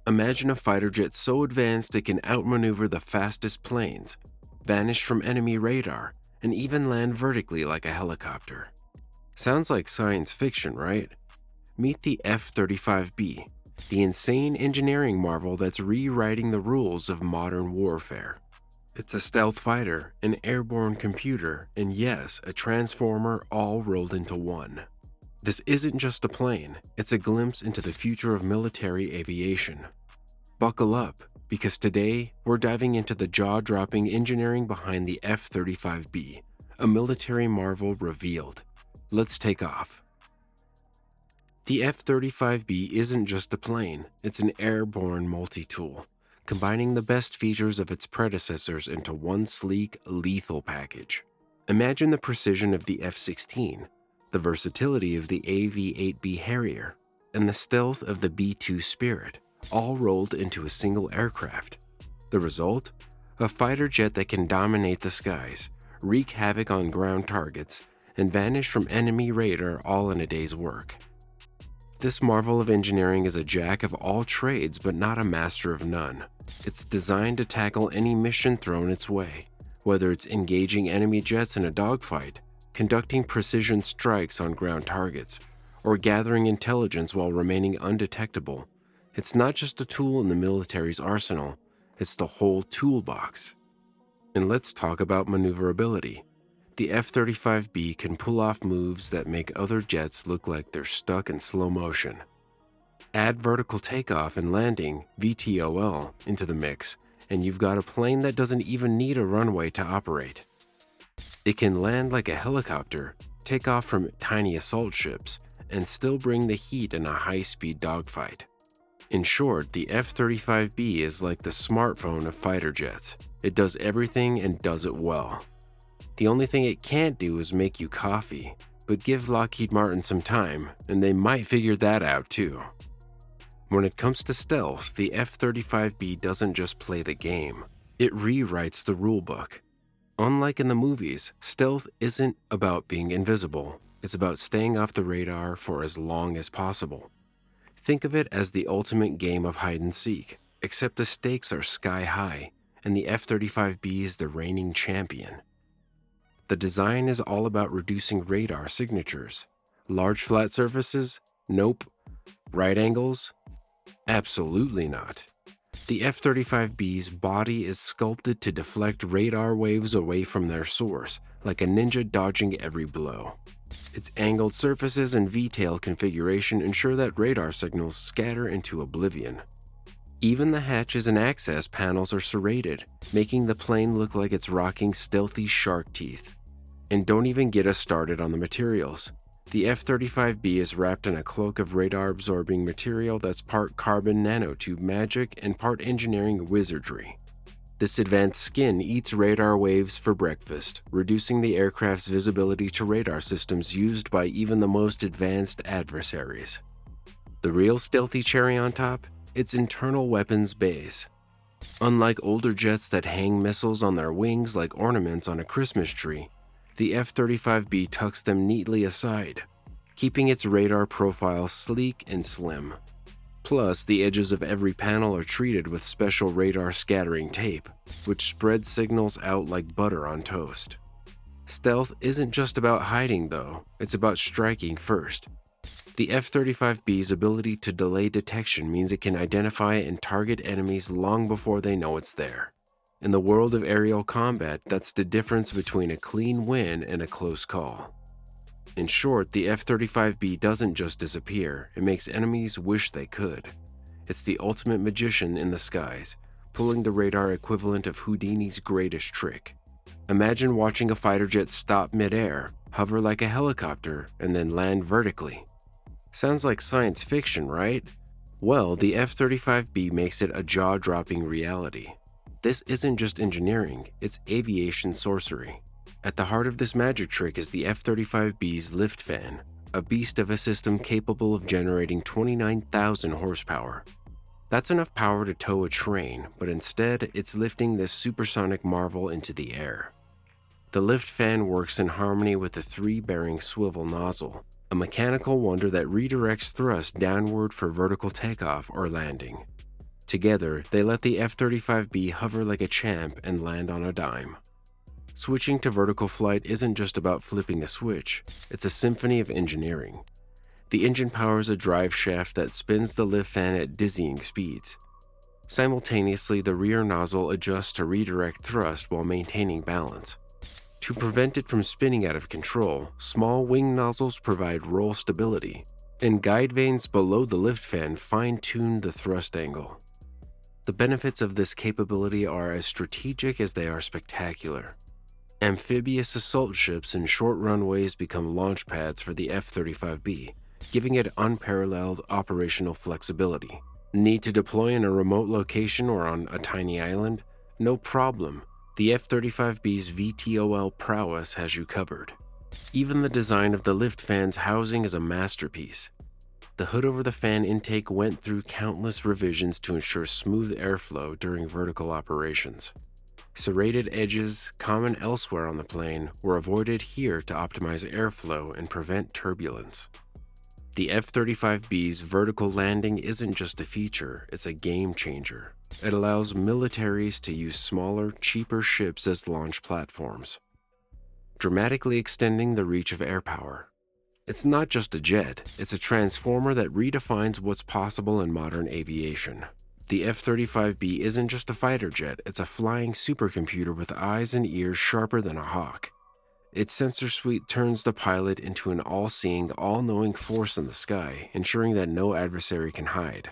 Imagine a fighter jet so advanced it can outmaneuver the fastest planes, vanish from enemy radar, and even land vertically like a helicopter. Sounds like science fiction, right? Meet the F-35B, the insane engineering marvel that's rewriting the rules of modern warfare. It's a stealth fighter, an airborne computer, and yes, a transformer all rolled into one. This isn't just a plane, it's a glimpse into the future of military aviation. Buckle up, because today we're diving into the jaw-dropping engineering behind the F-35B, a military marvel revealed. Let's take off. The F-35B isn't just a plane, it's an airborne multi-tool, combining the best features of its predecessors into one sleek, lethal package. Imagine the precision of the F-16, the versatility of the AV-8B Harrier, and the stealth of the B-2 Spirit, all rolled into a single aircraft. The result? A fighter jet that can dominate the skies, wreak havoc on ground targets, and vanish from enemy radar all in a day's work. This marvel of engineering is a jack of all trades but not a master of none. It's designed to tackle any mission thrown its way, whether it's engaging enemy jets in a dogfight, conducting precision strikes on ground targets, or gathering intelligence while remaining undetectable. It's not just a tool in the military's arsenal, it's the whole toolbox. And let's talk about maneuverability. The F-35B can pull off moves that make other jets look like they're stuck in slow motion. Add vertical takeoff and landing, VTOL, into the mix, and you've got a plane that doesn't even need a runway to operate. It can land like a helicopter, take off from tiny assault ships, and still bring the heat in a high-speed dogfight. In short, the F-35B is like the smartphone of fighter jets. It does everything and does it well. The only thing it can't do is make you coffee, but give Lockheed Martin some time, and they might figure that out too. When it comes to stealth, the F-35B doesn't just play the game, it rewrites the rulebook. Unlike in the movies, stealth isn't about being invisible, it's about staying off the radar for as long as possible. Think of it as the ultimate game of hide and seek, except the stakes are sky high, and the F-35B is the reigning champion. The design is all about reducing radar signatures. Large flat surfaces? Nope. Right angles? Absolutely not. The F-35B's body is sculpted to deflect radar waves away from their source, like a ninja dodging every blow. Its angled surfaces and V-tail configuration ensure that radar signals scatter into oblivion. Even the hatches and access panels are serrated, making the plane look like it's rocking stealthy shark teeth. And don't even get us started on the materials. The F-35B is wrapped in a cloak of radar-absorbing material that's part carbon nanotube magic and part engineering wizardry. This advanced skin eats radar waves for breakfast, reducing the aircraft's visibility to radar systems used by even the most advanced adversaries. The real stealthy cherry on top? Its internal weapons base. Unlike older jets that hang missiles on their wings like ornaments on a Christmas tree, the F-35B tucks them neatly aside, keeping its radar profile sleek and slim. Plus, the edges of every panel are treated with special radar scattering tape, which spreads signals out like butter on toast. Stealth isn't just about hiding though, it's about striking first. The F-35B's ability to delay detection means it can identify and target enemies long before they know it's there. In the world of aerial combat, that's the difference between a clean win and a close call. In short, the F-35B doesn't just disappear, it makes enemies wish they could. It's the ultimate magician in the skies, pulling the radar equivalent of Houdini's greatest trick. Imagine watching a fighter jet stop mid-air, hover like a helicopter, and then land vertically. Sounds like science fiction, right? Well, the F-35B makes it a jaw-dropping reality. This isn't just engineering, it's aviation sorcery. At the heart of this magic trick is the F-35B's lift fan, a beast of a system capable of generating 29,000 horsepower. That's enough power to tow a train, but instead, it's lifting this supersonic marvel into the air. The lift fan works in harmony with the three-bearing swivel nozzle, a mechanical wonder that redirects thrust downward for vertical takeoff or landing. Together, they let the F-35B hover like a champ and land on a dime. Switching to vertical flight isn't just about flipping a switch, it's a symphony of engineering. The engine powers a drive shaft that spins the lift fan at dizzying speeds. Simultaneously, the rear nozzle adjusts to redirect thrust while maintaining balance. To prevent it from spinning out of control, small wing nozzles provide roll stability, and guide vanes below the lift fan fine-tune the thrust angle. The benefits of this capability are as strategic as they are spectacular. Amphibious assault ships and short runways become launch pads for the F-35B, giving it unparalleled operational flexibility. Need to deploy in a remote location or on a tiny island? No problem. The F-35B's VTOL prowess has you covered. Even the design of the lift fan's housing is a masterpiece. The hood over the fan intake went through countless revisions to ensure smooth airflow during vertical operations. Serrated edges, common elsewhere on the plane, were avoided here to optimize airflow and prevent turbulence. The F-35B's vertical landing isn't just a feature, it's a game changer. It allows militaries to use smaller, cheaper ships as launch platforms, dramatically extending the reach of air power. It's not just a jet, it's a transformer that redefines what's possible in modern aviation. The F-35B isn't just a fighter jet, it's a flying supercomputer with eyes and ears sharper than a hawk. Its sensor suite turns the pilot into an all-seeing, all-knowing force in the sky, ensuring that no adversary can hide.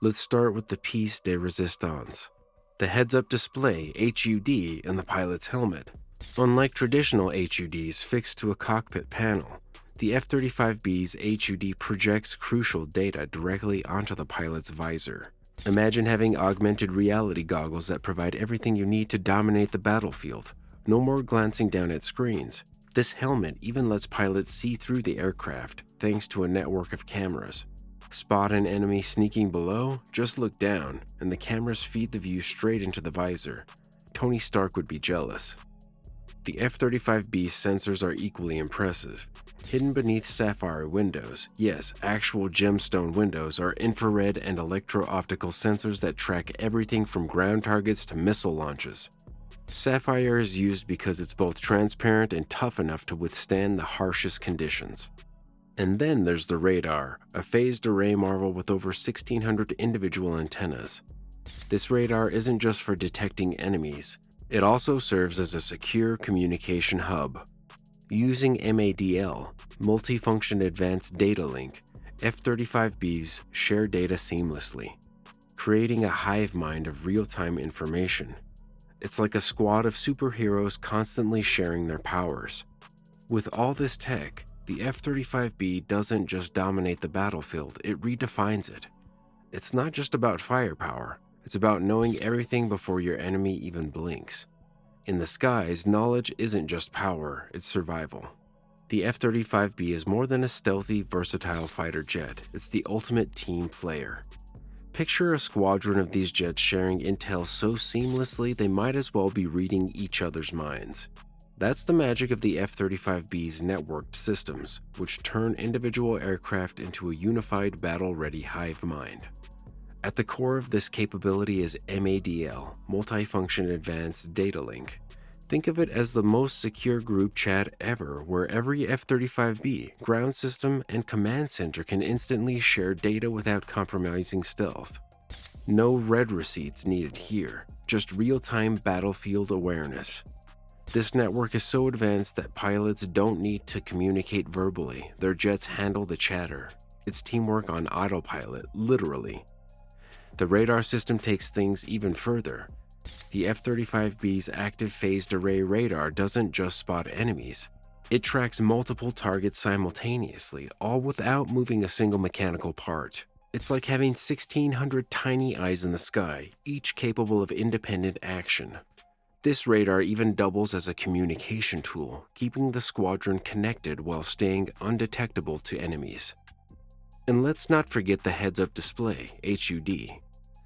Let's start with the piece de resistance, the heads-up display HUD in the pilot's helmet. Unlike traditional HUDs fixed to a cockpit panel, the F-35B's HUD projects crucial data directly onto the pilot's visor. Imagine having augmented reality goggles that provide everything you need to dominate the battlefield. No more glancing down at screens. This helmet even lets pilots see through the aircraft, thanks to a network of cameras. Spot an enemy sneaking below? Just look down, and the cameras feed the view straight into the visor. Tony Stark would be jealous. The F-35B's sensors are equally impressive. Hidden beneath sapphire windows, yes, actual gemstone windows, are infrared and electro-optical sensors that track everything from ground targets to missile launches. Sapphire is used because it's both transparent and tough enough to withstand the harshest conditions. And then there's the radar, a phased array marvel with over 1,600 individual antennas. This radar isn't just for detecting enemies, it also serves as a secure communication hub. Using MADL, Multifunction Advanced Data Link, F-35Bs share data seamlessly, creating a hive mind of real-time information. It's like a squad of superheroes constantly sharing their powers. With all this tech, the F-35B doesn't just dominate the battlefield, it redefines it. It's not just about firepower, it's about knowing everything before your enemy even blinks. In the skies, knowledge isn't just power, it's survival. The F-35B is more than a stealthy, versatile fighter jet, it's the ultimate team player. Picture a squadron of these jets sharing intel so seamlessly they might as well be reading each other's minds. That's the magic of the F-35B's networked systems, which turn individual aircraft into a unified battle-ready hive mind. At the core of this capability is MADL, Multifunction Advanced Data Link. Think of it as the most secure group chat ever, where every F-35B, ground system, and command center can instantly share data without compromising stealth. No red receipts needed here, just real-time battlefield awareness. This network is so advanced that pilots don't need to communicate verbally, their jets handle the chatter. It's teamwork on autopilot, literally. The radar system takes things even further. The F-35B's active phased array radar doesn't just spot enemies. It tracks multiple targets simultaneously, all without moving a single mechanical part. It's like having 1,600 tiny eyes in the sky, each capable of independent action. This radar even doubles as a communication tool, keeping the squadron connected while staying undetectable to enemies. And let's not forget the heads-up display, HUD.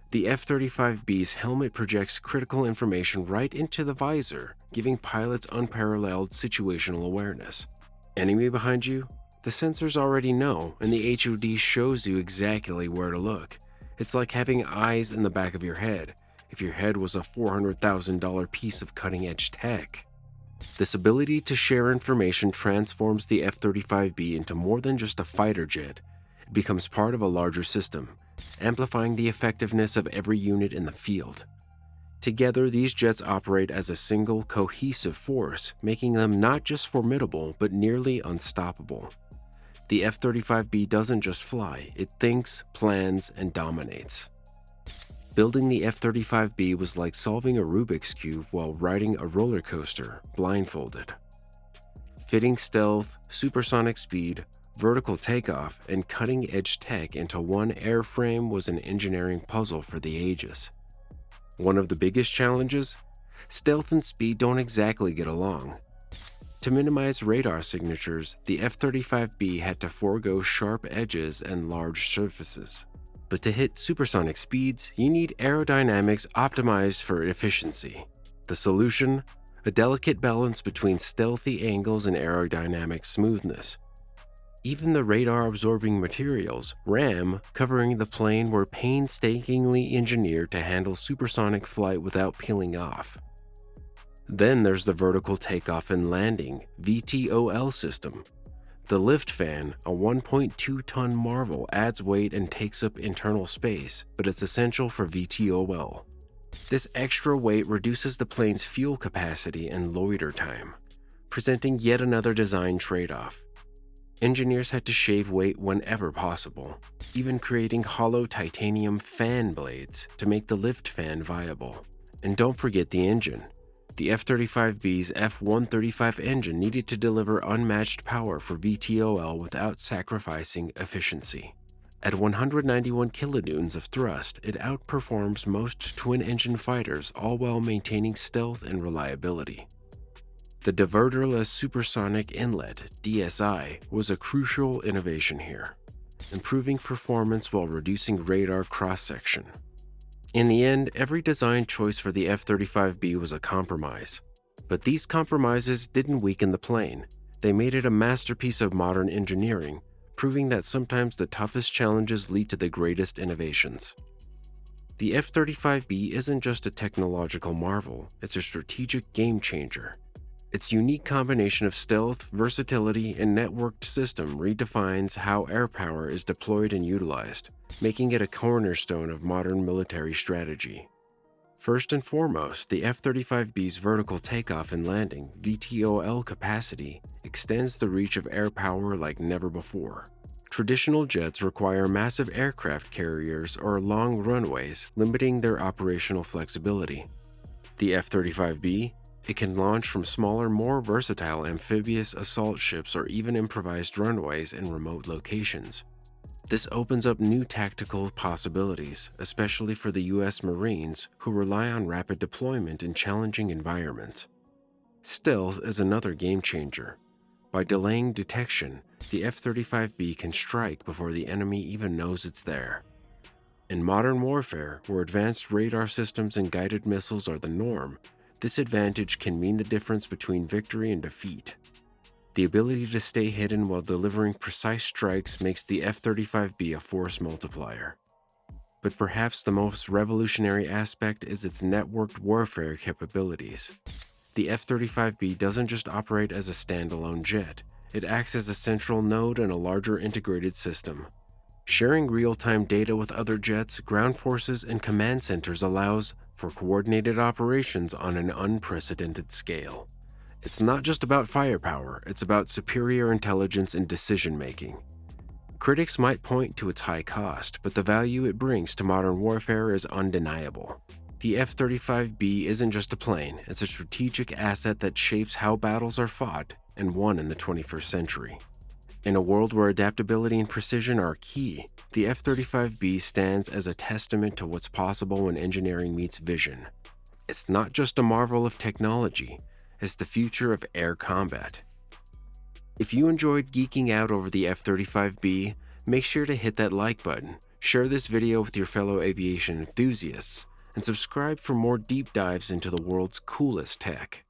The F-35B's helmet projects critical information right into the visor, giving pilots unparalleled situational awareness. Enemy behind you? The sensors already know, and the HUD shows you exactly where to look. It's like having eyes in the back of your head, if your head was a $400,000 piece of cutting-edge tech. This ability to share information transforms the F-35B into more than just a fighter jet. It becomes part of a larger system, amplifying the effectiveness of every unit in the field. Together, these jets operate as a single, cohesive force, making them not just formidable, but nearly unstoppable. The F-35B doesn't just fly, it thinks, plans, and dominates. Building the F-35B was like solving a Rubik's Cube while riding a roller coaster, blindfolded. Fitting stealth, supersonic speed, vertical takeoff, and cutting-edge tech into one airframe was an engineering puzzle for the ages. One of the biggest challenges? Stealth and speed don't exactly get along. To minimize radar signatures, the F-35B had to forego sharp edges and large surfaces. But to hit supersonic speeds, you need aerodynamics optimized for efficiency. The solution? A delicate balance between stealthy angles and aerodynamic smoothness. Even the radar-absorbing materials, RAM, covering the plane were painstakingly engineered to handle supersonic flight without peeling off. Then there's the vertical takeoff and landing, VTOL system. The lift fan, a 1.2-ton marvel, adds weight and takes up internal space, but it's essential for VTOL. This extra weight reduces the plane's fuel capacity and loiter time, presenting yet another design trade-off. Engineers had to shave weight whenever possible, even creating hollow titanium fan blades to make the lift fan viable. And don't forget the engine. The F-35B's F-135 engine needed to deliver unmatched power for VTOL without sacrificing efficiency. At 191 kilonewtons of thrust, it outperforms most twin-engine fighters, all while maintaining stealth and reliability. The diverterless supersonic inlet, DSI, was a crucial innovation here, improving performance while reducing radar cross-section. In the end, every design choice for the F-35B was a compromise. But these compromises didn't weaken the plane. They made it a masterpiece of modern engineering, proving that sometimes the toughest challenges lead to the greatest innovations. The F-35B isn't just a technological marvel, it's a strategic game-changer. Its unique combination of stealth, versatility, and networked system redefines how air power is deployed and utilized, making it a cornerstone of modern military strategy. First and foremost, the F-35B's vertical takeoff and landing (VTOL) capacity extends the reach of air power like never before. Traditional jets require massive aircraft carriers or long runways, limiting their operational flexibility. The F-35B, it can launch from smaller, more versatile amphibious assault ships or even improvised runways in remote locations. This opens up new tactical possibilities, especially for the U.S. Marines, who rely on rapid deployment in challenging environments. Stealth is another game-changer. By delaying detection, the F-35B can strike before the enemy even knows it's there. In modern warfare, where advanced radar systems and guided missiles are the norm, this advantage can mean the difference between victory and defeat. The ability to stay hidden while delivering precise strikes makes the F-35B a force multiplier. But perhaps the most revolutionary aspect is its networked warfare capabilities. The F-35B doesn't just operate as a standalone jet, it acts as a central node in a larger integrated system. Sharing real-time data with other jets, ground forces, and command centers allows for coordinated operations on an unprecedented scale. It's not just about firepower, it's about superior intelligence and decision-making. Critics might point to its high cost, but the value it brings to modern warfare is undeniable. The F-35B isn't just a plane, it's a strategic asset that shapes how battles are fought and won in the 21st century. In a world where adaptability and precision are key, the F-35B stands as a testament to what's possible when engineering meets vision. It's not just a marvel of technology, it's the future of air combat. If you enjoyed geeking out over the F-35B, make sure to hit that like button, share this video with your fellow aviation enthusiasts, and subscribe for more deep dives into the world's coolest tech.